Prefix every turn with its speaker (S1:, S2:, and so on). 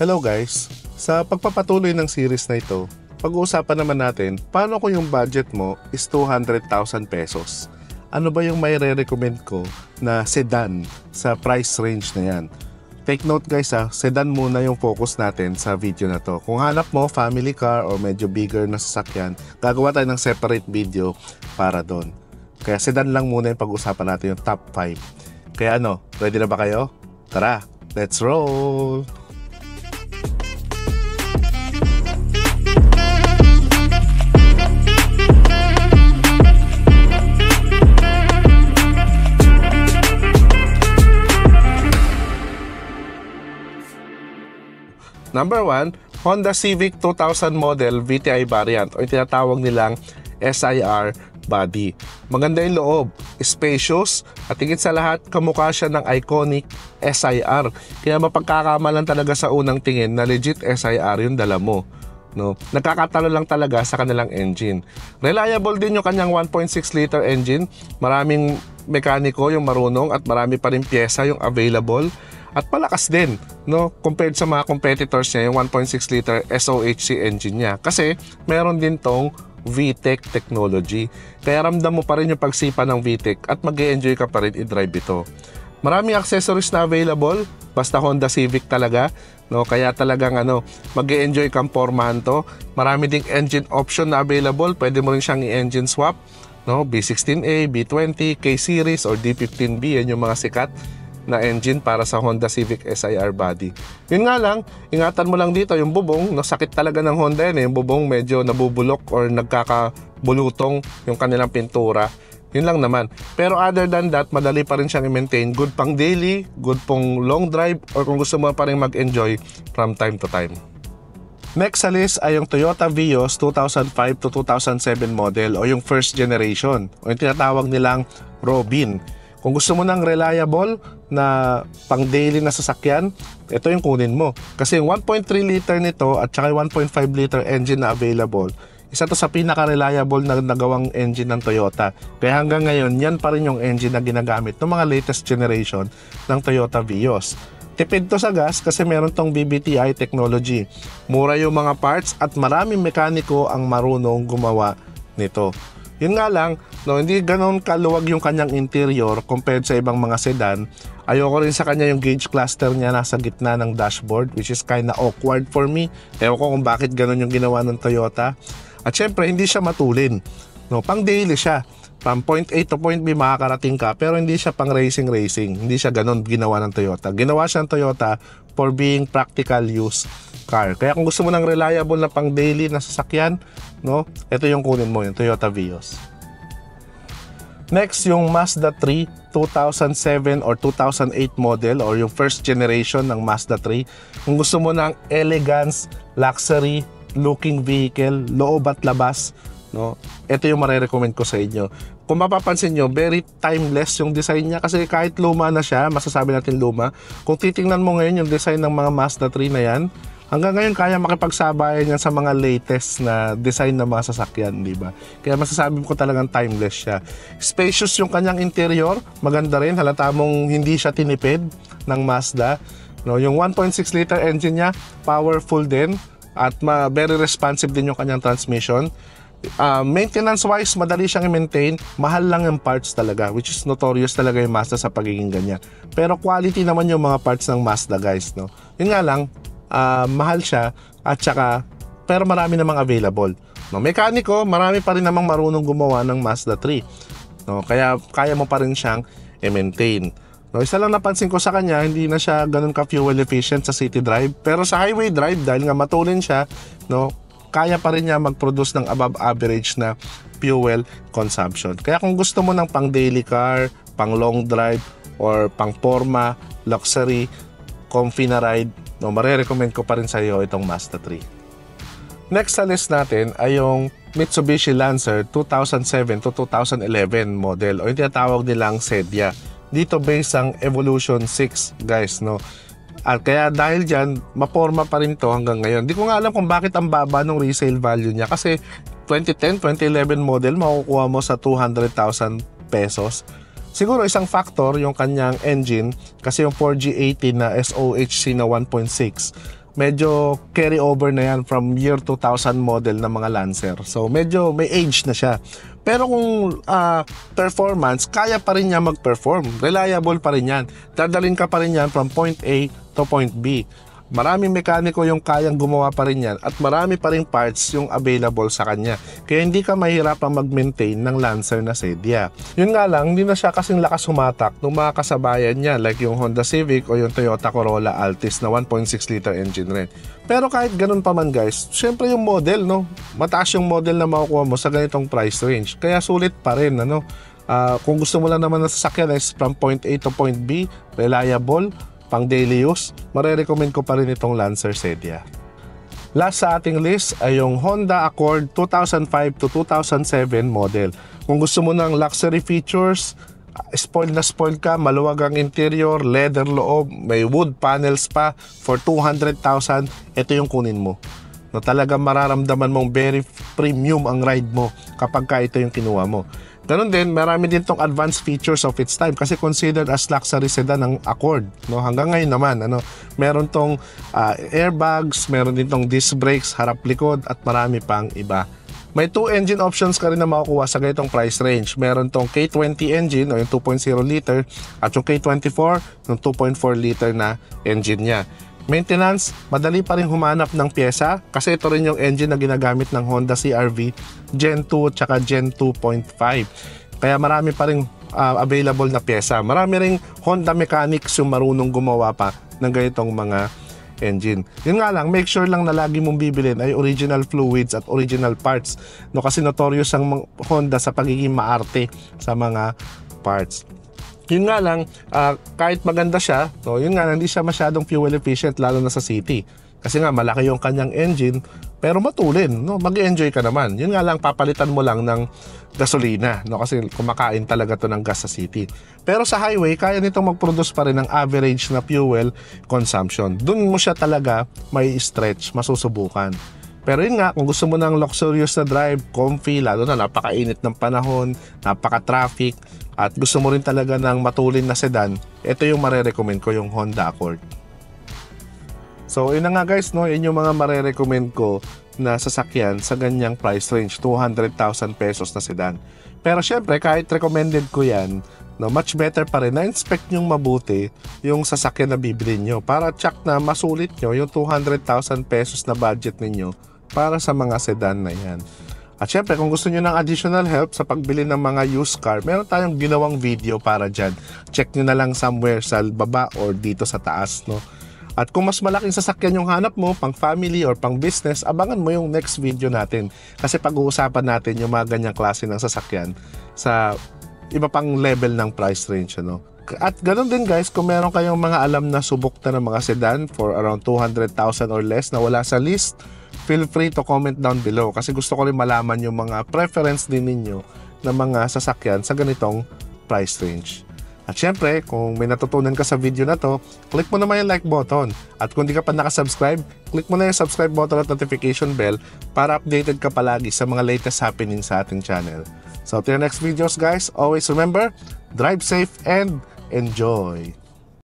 S1: Hello guys! Sa pagpapatuloy ng series na ito, pag-uusapan naman natin paano kung yung budget mo is 200,000 pesos. Ano ba yung may re-recommend ko na sedan sa price range na yan? Take note guys sedan muna yung focus natin sa video na to. Kung hanap mo family car or medyo bigger na sasakyan, gagawa tayo ng separate video para doon. Kaya sedan lang muna yung pag-usapan natin yung top 5. Kaya ready na ba kayo? Tara, let's roll! Number 1, Honda Civic 2000 model VTI variant o tinatawag nilang SIR body. Maganda yung loob, spacious, at higit sa lahat, kamukha siya ng iconic SIR. Kaya mapagkakamalan talaga sa unang tingin na legit SIR yung dala mo. Nagkakatalo lang talaga sa kanilang engine. Reliable din yung kanyang 1.6 liter engine. Maraming mekaniko yung marunong at marami pa rin pyesa yung available. At palakas din, compared sa mga competitors niya, yung 1.6 liter SOHC engine niya. Kasi meron din tong VTEC technology. Kaya ramdam mo pa rin yung pagsipa ng VTEC at mag-e-enjoy ka pa rin i-drive ito. Maraming accessories na available, basta Honda Civic talaga. Kaya talagang mag-e-enjoy kang pormahan to. Marami ding engine option na available, pwede mo rin siyang i-engine swap. B16A, B20, K-Series or D15B, yan yung mga sikat na engine para sa Honda Civic SIR body. Yun nga lang, ingatan mo lang dito yung bubong, sakit talaga ng Honda yan yung bubong medyo nabubulok or nagkakabulutong yung kanilang pintura. Yun lang naman. Pero other than that, madali pa rin siyang i-maintain. Good pang daily, good pang long drive, or kung gusto mo pa rin mag-enjoy from time to time. Next sa list ay yung Toyota Vios 2005 to 2007 model o yung first generation o yung tinatawag nilang Robin. Kung gusto mo ng reliable na pang daily na sasakyan, ito yung kunin mo. Kasi yung 1.3 liter nito at saka yung 1.5 liter engine na available, isa to sa pinaka-reliable na nagawang engine ng Toyota. Kaya hanggang ngayon, yan pa rin yung engine na ginagamit ng mga latest generation ng Toyota Vios. Tipid to sa gas kasi meron tong BBTI technology. Mura yung mga parts at maraming mekaniko ang marunong gumawa nito. Yun nga lang, hindi ganoon kaluwag yung kanyang interior compared sa ibang mga sedan. Ayoko rin sa kanya yung gauge cluster niya nasa gitna ng dashboard, which is kinda awkward for me. Ewan ko kung bakit ganoon yung ginawa ng Toyota. At syempre, hindi siya matulin. Pang daily siya. From point A to point B makakarating ka, pero hindi siya pang racing. Hindi siya ganoon ginawa ng Toyota. Ginawa siya ng Toyota for being practical use car. Kaya kung gusto mo ng reliable na pang daily na sasakyan, ito yung kunin mo, yung Toyota Vios. Next, yung Mazda 3 2007 or 2008 model or yung first generation ng Mazda 3. Kung gusto mo ng elegance, luxury looking vehicle, loob at labas, ito yung marirecommend ko sa inyo. Kung mapapansin nyo, very timeless yung design niya kasi kahit luma na siya, masasabi natin luma. Kung titingnan mo ngayon yung design ng mga Mazda 3 na yan, hanggang ngayon kaya makipagsabayan yan sa mga latest na design ng mga sasakyan, di ba? Kaya masasabi ko talagang timeless siya. Spacious yung kanyang interior, maganda rin, halata mong hindi siya tinipid ng Mazda. Yung 1.6 liter engine niya, powerful din at very responsive din yung kanyang transmission. Maintenance wise, madali siyang i-maintain. Mahal lang yung parts talaga, which is notorious talaga yung Mazda sa pagiging ganyan. Pero quality naman yung mga parts ng Mazda guys, Yun nga lang, mahal siya at saka pero marami namang available. Mekaniko, marami pa rin namang marunong gumawa ng Mazda 3. Kaya kaya mo pa rin siyang i-maintain. Isa lang napansin ko sa kanya, hindi na siya ganun ka-fuel efficient sa city drive. Pero sa highway drive, dahil nga matulin siya, kaya pa rin niya mag-produce ng above average na fuel consumption. Kaya kung gusto mo ng pang daily car, pang long drive, or pang forma, luxury, comfy na ride, marirecommend ko pa rin sa iyo itong Mazda 3. Next sa list natin ay yung Mitsubishi Lancer 2007 to 2011 model o yung tinatawag nilang Sedia. Dito based ang Evolution 6 guys, At kaya dahil dyan, maporma pa rin to hanggang ngayon. Di ko nga alam kung bakit ang baba ng resale value niya. Kasi 2010, 2011 model, makukuha mo sa 200,000 pesos. Siguro isang factor yung kanyang engine kasi yung 4G80 na SOHC na 1.6 medyo carry over na yan from year 2000 model ng mga Lancer. So medyo may age na siya. Pero kung performance, kaya pa rin niya mag-perform. Reliable pa rin yan. Dadalhin ka pa rin yan from point A to point B. Maraming mekaniko yung kayang gumawa pa rin yan at marami pa rin parts yung available sa kanya. Kaya hindi ka mahirapang mag-maintain ng Lancer na Sedia. Yun nga lang, hindi na siya kasing lakas humatak ng mga kasabayan niya like yung Honda Civic o yung Toyota Corolla Altis na 1.6 liter engine rin. Pero kahit ganun pa man guys, syempre yung model, no? Mataas yung model na makukuha mo sa ganitong price range. Kaya sulit pa rin, ano? Kung gusto mo lang naman na sasakyan is from point A to point B, reliable, pang daily use, marirecommend ko pa rin itong Lancer Sedia. Last sa ating list ay yung Honda Accord 2005 to 2007 model. Kung gusto mo ng luxury features, spoiled na spoiled ka, maluwag ang interior, leather loob, may wood panels pa for 200,000, ito yung kunin mo. Na talagang mararamdaman mong very premium ang ride mo kapag ka ito yung kinuha mo. Ganun din, marami din tong advanced features of its time kasi considered as luxury sedan ng Accord, no? Hanggang ngayon naman, ano, meron tong airbags, meron din tong disc brakes, harap likod at marami pang iba. May 2 engine options ka rin na makukuha sa ganitong price range. Meron tong K20 engine o yung 2.0 liter at yung K24 yung 2.4 liter na engine niya. Maintenance, madali pa rin humanap ng pyesa kasi ito rin yung engine na ginagamit ng Honda CR-V Gen 2 at Gen 2.5. Kaya marami pa rin available na pyesa. Marami ring Honda mechanics yung marunong gumawa pa ng ganitong mga engine. Yun nga lang, make sure lang na lagi mong bibilin ay original fluids at original parts. No, kasi notorious ang Honda sa pagiging maarte sa mga parts. Yun nga lang, kahit maganda siya, no, yun nga, hindi siya masyadong fuel efficient lalo na sa city. Kasi nga, malaki yung kanyang engine, pero matulin, no, mag-enjoy ka naman. Yun nga lang, papalitan mo lang ng gasolina, no, kasi kumakain talaga to ng gas sa city. Pero sa highway, kaya nitong mag-produce pa rin ng average na fuel consumption. Doon mo siya talaga may stretch, masusubukan. Pero yun nga, kung gusto mo ng luxurious na drive, comfy, lalo na napakainit ng panahon, napaka-traffic, at gusto mo rin talaga ng matulin na sedan, ito yung marerecommend ko, yung Honda Accord. So, yun na nga guys, no, yun yung mga marerecommend ko na sasakyan sa ganyang price range, 200,000 pesos na sedan. Pero syempre, kahit recommended ko yan, no, much better pa rin na inspect nyong mabuti yung sasakyan na bibili nyo para check na masulit nyo yung 200,000 pesos na budget ninyo para sa mga sedan na yan. At syempre, kung gusto nyo ng additional help sa pagbili ng mga used car, meron tayong ginawang video para dyan. Check nyo na lang somewhere sa baba or dito sa taas, no? At kung mas malaking sasakyan yung hanap mo, pang family or pang business, abangan mo yung next video natin. Kasi pag-uusapan natin yung mga ganyang klase ng sasakyan sa iba pang level ng price range, ano? At ganoon din guys, kung meron kayong mga alam na subok na ng mga sedan for around 200,000 or less na wala sa list, feel free to comment down below kasi gusto ko rin malaman yung mga preference din ninyo ng mga sasakyan sa ganitong price range. At syempre, kung may natutunan ka sa video na to, click mo naman yung like button. At kung di ka pa nakasubscribe, click mo na yung subscribe button at notification bell para updated ka palagi sa mga latest happening sa ating channel. So, till your next videos guys, always remember, drive safe and enjoy!